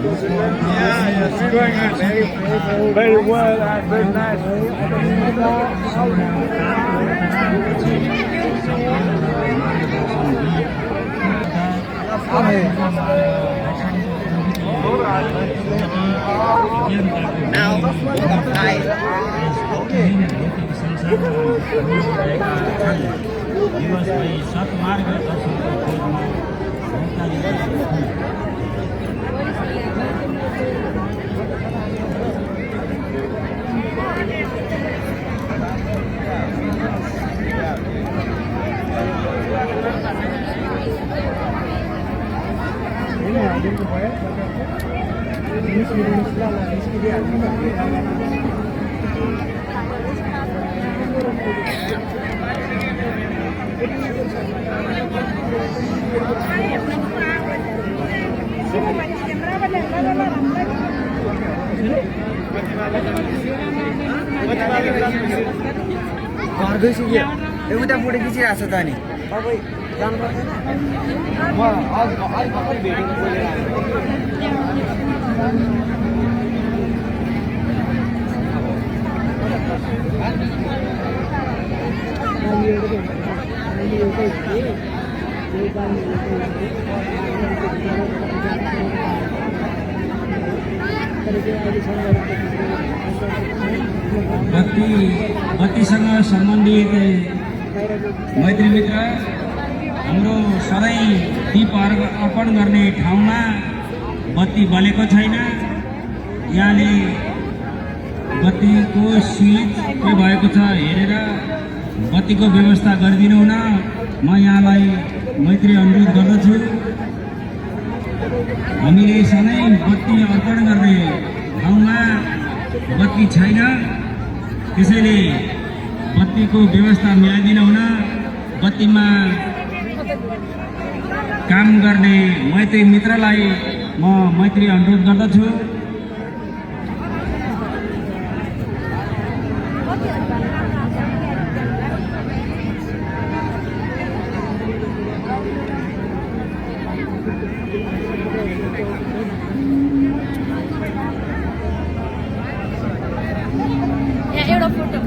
Yeah, it's going on very well and very nice. गर्दैछु के उता फोटो खिचिरहेको छ त अनि तपाईँ जानु पर्दैन म अलिक भर्खर भेटेको बोलेर बत्तीसँग सम्बन्धित मैत्री मित्र हाम्रो सधैँ दीप अर्पण गर्ने ठाउँमा बत्ती बलेको छैन। यहाँले बत्तीको स्विच के भएको छ हेरेर बत्तीको व्यवस्था गरिदिनु हुन म यहाँलाई मैत्री अनुरोध गर्दछु। हामीले सधैँ बत्ती अर्पण गर्ने ठाउँमा बत्ती छैन, त्यसैले बत्तीको व्यवस्था मिलाइदिनु हुन बत्तीमा काम गर्ने मैत्री मित्रलाई म मैत्री अनुरोध गर्दछु। एउटा फोटो